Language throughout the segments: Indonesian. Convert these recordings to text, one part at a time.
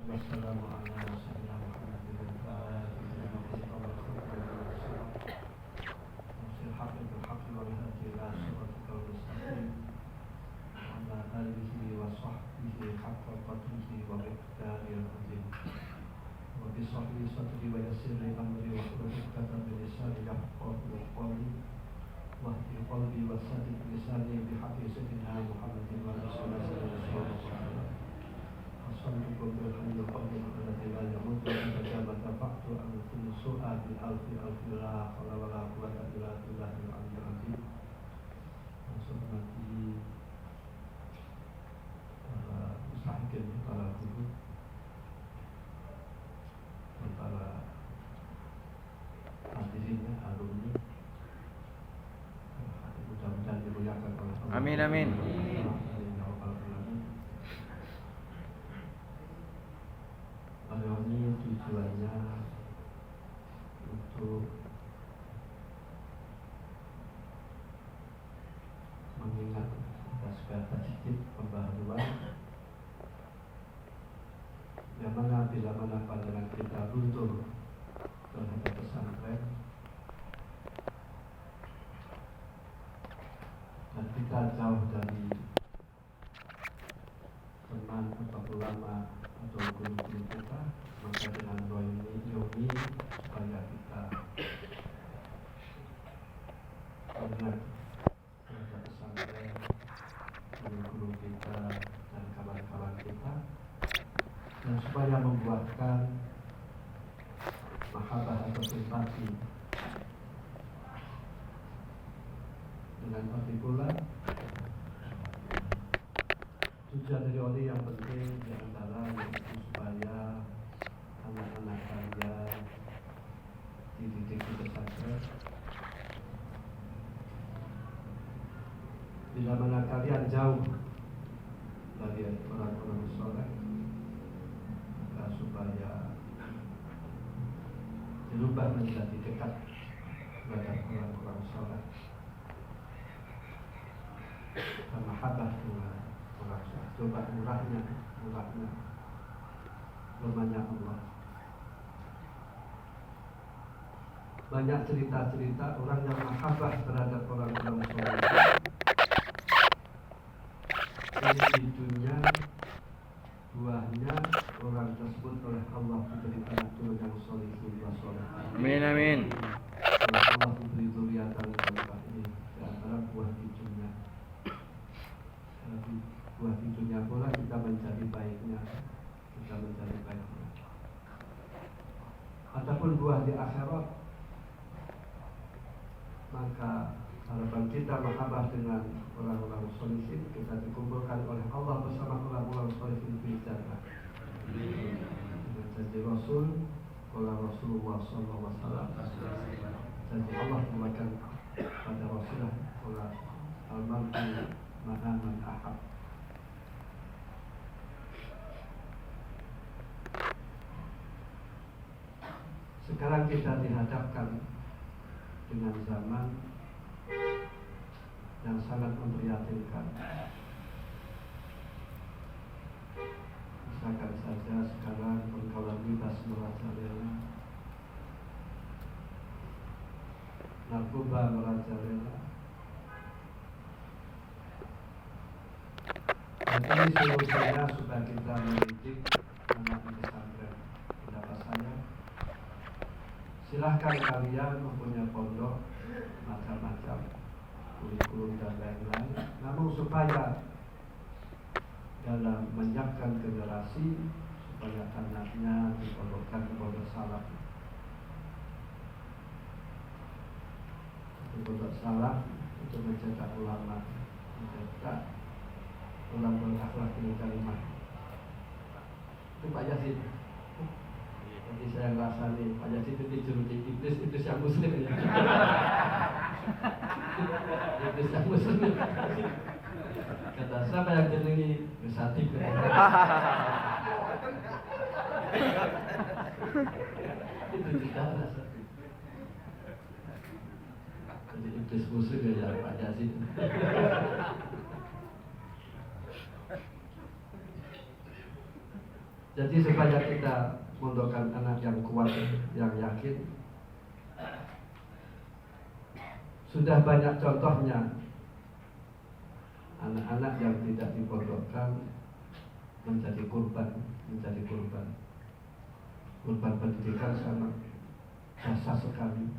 wassalamu ala sayyidina Muhammadin wa alihi wa Amin amin. Ini tujuannya untuk mengingat aspek sedikit pembaharuan yang mana bila mana pandangan kita luntur terhadap pesantren dan kita jauh dari teman atau ulama atau guru-guru kita, maka dengan doa ini supaya kita ingat terhadap pesantren, guru-guru kita dan kawan-kawan kita, dan supaya membuatkan mahabbah atau simpati. Dengan arti pula tujuan dari oli yang penting diantara yaitu supaya anak-anak kalian dididik di pesantren. Bila mana kalian jauh dari orang-orang soleh, maka supaya dirubah menjadi dekat kepada orang-orang soleh. Mahabbah dengan orang soleh. Coba murahnya firman-Nya Allah. Banyak cerita-cerita orang yang mahabbah terhadap orang-orang soleh. Di dunia buahnya orang tersebut oleh Allah diberi anak turun yang solihun wa solihah. Amin amin. Oleh Allah diberi zuriatan solihah ini di antara buah di dunia. Buah di dunia pula kita mencari baiknya. Ataupun buah di akhirat, maka harapan kita mahabbah dengan orang-orang solihin, kita dikumpulkan oleh Allah bersama orang-orang solihin di jannah. Dengan janji Rasul, kalau Rasulullah SAW, janji Allah memberikan pada Rasulullah oleh al-mar'u ma'a man ahab. Sekarang kita dihadapkan dengan zaman yang sangat memprihatinkan. Misalkan saja sekarang pergaulan bebas merajalela, narkoba merajalela. Dan ini solusinya supaya kita mendidik anak di pesantren. Pendapat saya, silahkan kalian mempunyai pondok macam-macam, kurikulum dan lain-lain. Namun supaya dalam menyiapkan generasi, supaya anaknya dipondokkan di pondok salaf. Di pondok salaf untuk mencetak ulama, mencetak ulama berakhlak dengan kalimat. Itu Pak Yasin. Nanti saya ngerasani Pak Yasin itu dijeruti iblis yang muslim ya. Iblis yang muslim. Kata siapa yang jenengi bersatib. Itu tidak rasa. Jadi iblis muslim ya Pak Yasin. Jadi supaya kita mondokkan anak yang kuat, yang yakin, sudah banyak contohnya anak-anak yang tidak dipondokkan menjadi korban pendidikan sangat jasa sekali,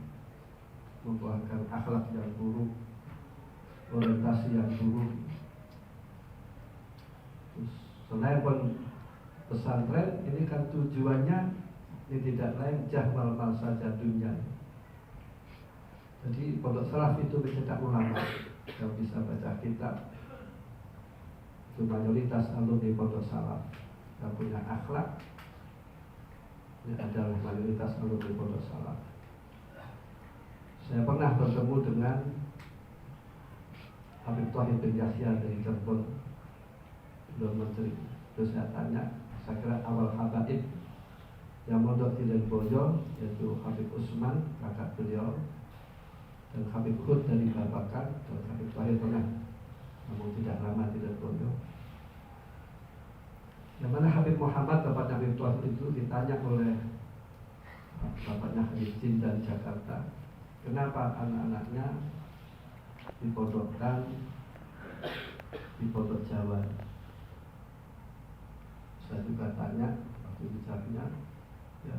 membuahkan akhlak yang buruk, orientasi yang buruk. Terus, selain pesantren ini kan tujuannya ini tidak lain jahmal mal saja dunia. Jadi pondok salaf itu mencetak ulama yang bisa baca kitab. Itu mayoritas alumni pondok salaf yang punya akhlak. Ini adalah mayoritas alumni pondok salaf. Saya pernah bertemu dengan Habib Thahir bin Yahya dari Cirebon, belum menteri. Terus saya tanya, saya kira awal habaib yang mondok di Lirboyo yaitu Habib Usman, kakak beliau, dan Habib Hud dari Babakan, dan Habib Thahir pernah, namun tidak lama di Lirboyo. Yang mana Habib Muhammad, bapaknya Habib Thahir itu ditanya oleh bapaknya Habib Jin dari Jakarta, kenapa anak-anaknya dipondokkan di pondok Jawa. Saya juga tanya waktu bicaranya, ya,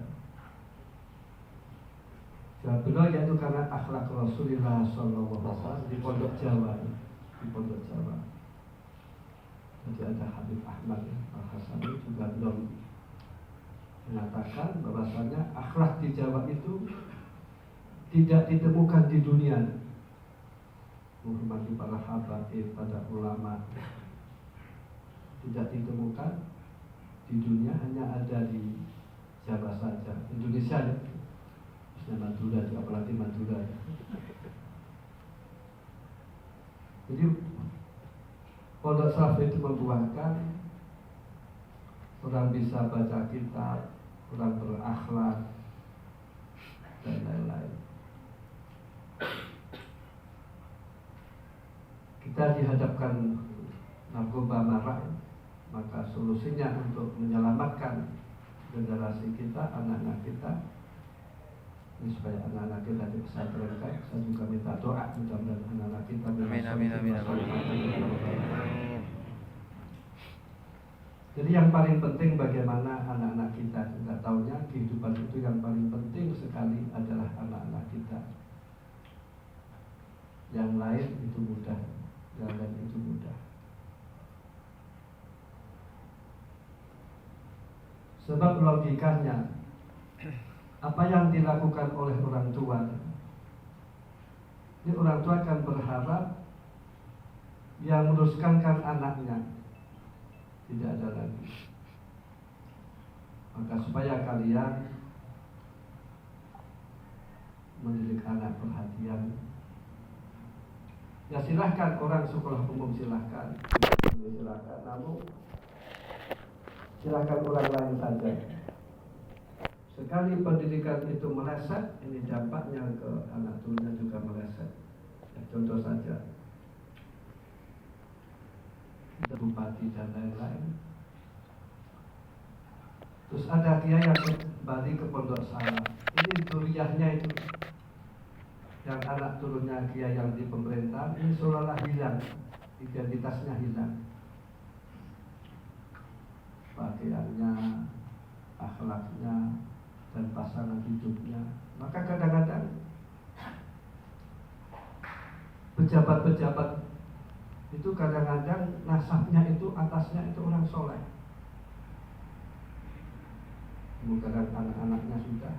jawab beliau yaitu karena akhlak Rasulullah SAW di pondok Jawa, Jadi ada Habib Ahmad Al-Hasani juga belum mengatakan bahwasanya akhlak di Jawa itu tidak ditemukan di dunia. Menghormati para habaib, pada ulama, tidak ditemukan di dunia, hanya ada di Jawa saja. Indonesia ya, misalnya Madura, apalagi Madura ya. Jadi pondok salaf itu membuahkan orang bisa baca kitab, orang berakhlak, dan lain-lain. Kita dihadapkan narkoba marak, maka solusinya untuk menyelamatkan generasi kita, anak-anak kita, ini supaya anak-anak kita di pesantren. Saya juga minta doa mudah-mudahan anak-anak kita Amin. Jadi yang paling penting bagaimana anak-anak kita. Tidak tahunya kehidupan itu yang paling penting sekali adalah anak-anak kita. Yang lain itu mudah. Sebab logikanya, apa yang dilakukan oleh orang tua, ini orang tua akan berharap yang meneruskan anaknya, tidak ada lagi. Maka supaya kalian mendidik anak perhatian, ya silahkan orang sekolah umum silahkan, namun silahkan orang lain saja. Sekali pendidikan itu meleset, ini dampaknya ke anak turunnya juga meleset. Ya, contoh saja, bupati dan lain-lain. Terus ada kiai yang kembali ke pondok salaf. Ini duriahnya itu, yang anak turunnya kiai yang di pemerintahan, ini seolah-olah hilang, identitasnya hilang, pakaiannya, akhlaknya, dan pasangan hidupnya. Maka kadang-kadang pejabat-pejabat itu kadang-kadang nasabnya itu, atasnya itu orang soleh, kemudian anak-anaknya sudah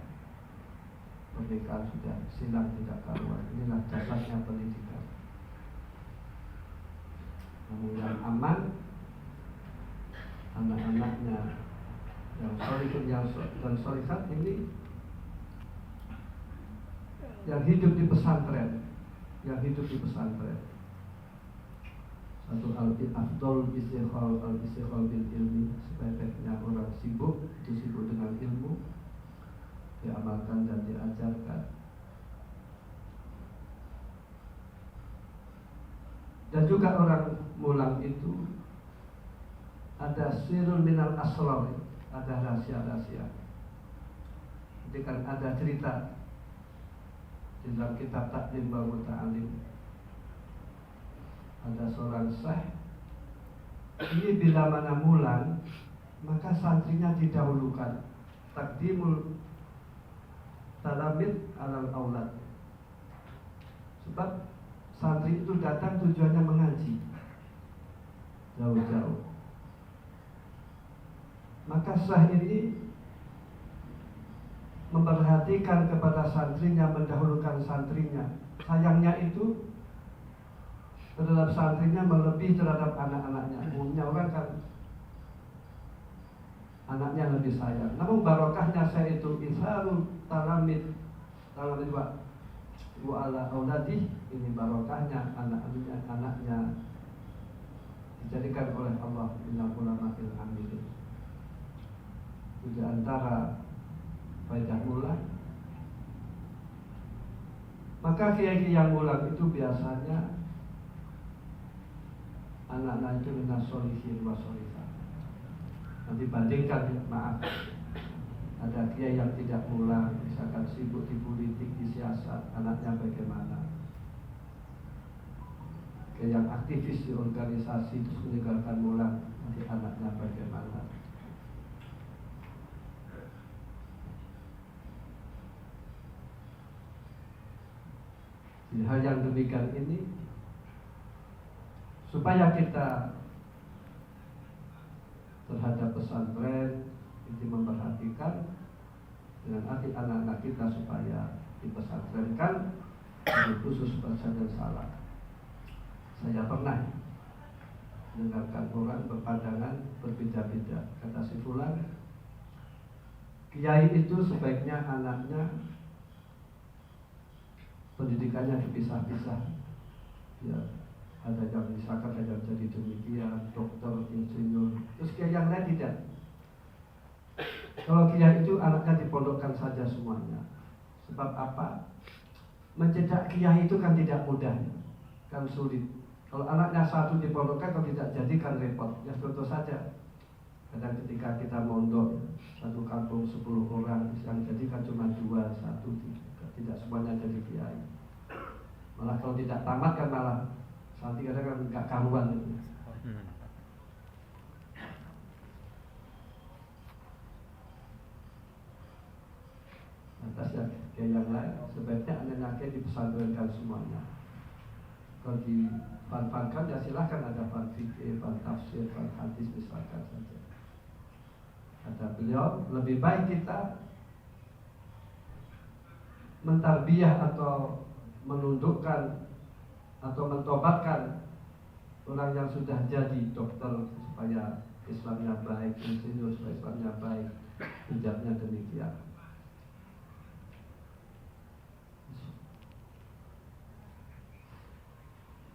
pernikahan, sudah silang tidak karuan. Inilah dasarnya pendidikan. Namun yang aman, anak-anaknya yang solihun dan solihat ini yang hidup di pesantren, Satu al-afdol al-istighol bil ilmi, sebaik-baiknya orang sibuk dengan ilmu, diamalkan dan diajarkan. Dan juga orang mulang itu ada sirul minal asrar, ada rahasia-rahasia. Jadi kan ada cerita di dalam kitab Taklim wa Muta'alim, ada seorang syekh, ini bila mana mulan maka santrinya didahulukan, takdimul talamid alal aulad. Sebab santri itu datang tujuannya mengaji jauh-jauh. Maka syekh ini memperhatikan kepada santrinya, mendahulukan santrinya. Sayangnya itu terhadap santrinya melebihi terhadap anak-anaknya. Umumnya orang kan anaknya lebih sayang. Namun barokahnya saya itu isharul talamid wa ala auladih, ini barokahnya anaknya dijadikan oleh Allah minal ulama'il amilin. Di antara faedah mulan, maka kiai-kiai yang mulan itu biasanya anak-anak itu minas solihin wa solihah. Nanti bandingkan, maaf, ada kiai yang tidak mulan, misalkan sibuk di politik, di siasat, anaknya bagaimana? Kiai yang aktivis di organisasi terus meninggalkan mulan, nanti anaknya bagaimana? Di hal yang demikian ini, supaya kita terhadap pesantren itu memperhatikan dengan arti anak-anak kita supaya dipesantrenkan, khusus pesantren salah. Saya pernah mendengarkan orang berpandangan berbeda-beda. Kata si fulan, kiai itu sebaiknya anaknya pendidikannya dipisah-pisah. Ya, ada yang misalkan ada yang jadi demikian, dokter, insinyur. Terus kiai yang lain tidak. Kalau kiai itu anaknya dipondokkan saja semuanya. Sebab apa? Mencetak kiai itu kan tidak mudah, kan sulit. Kalau anaknya satu dipondokkan, kalau tidak jadi kan repot. Ya contoh saja, kadang ketika kita mondok satu kampung 10 orang, yang jadi kan cuma 2, 1, 3, tidak semuanya jadi kiai. Malah kalau tidak tamat kan malah nanti kadang kan nggak karuan itu. Atas yang lain, sebaiknya anak-anaknya dipesantrenkan semuanya. Kalau difanfankan ya silahkan, ada fan fikih, fan tafsir, fan hadis, misalkan saja. Kata beliau, lebih baik kita mentarbiyah atau menundukkan atau mentobatkan orang yang sudah jadi dokter supaya Islamnya baik, insinyur supaya Islamnya baik, hijabnya demikian.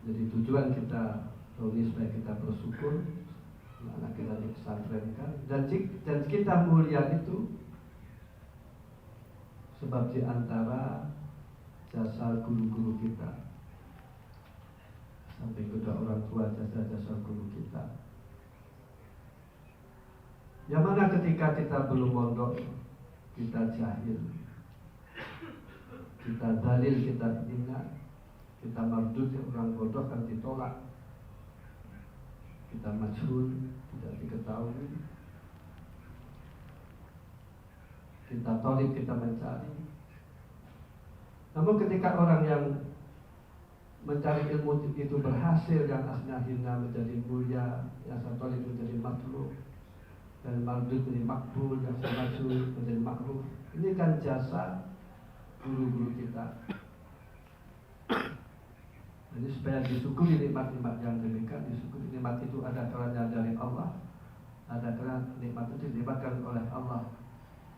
Jadi tujuan kita ini supaya kita bersyukur anak kita dipesantrenkan, dan kita mulia itu sebab di antara jasa guru-guru kita, sampai kedua orang tua, jasa guru kita. Yang mana ketika kita belum mondok, kita jahil, kita dalil, kita ingat, kita mardud, orang bodoh kan ditolak, kita majhul, tidak diketahui, kita tolib, kita mencari. Namun ketika orang yang mencari ilmu itu berhasil, yang aslinya hina menjadi mulia, yang tolib menjadi makhluk, dan mardud menjadi makbul, yang majhul menjadi makhluk, ini kan jasa guru-guru kita. Jadi supaya disyukuri nikmat-nikmat yang demikian, disyukuri nikmat itu ada kalanya dari Allah, ada kalanya nikmat itu dinikmatkan oleh Allah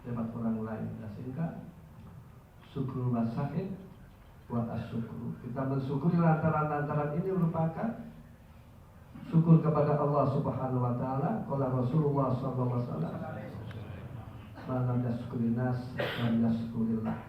lewat orang lain. Dan sehingga syukur wasahid wa asyukru, kita mensyukuri lantaran-lantaran ini merupakan syukur kepada Allah Subhanahu wa taala. Qala Rasulullah sallallahu alaihi wasallam, "Man lam yashkurin nas lam yashkurillah."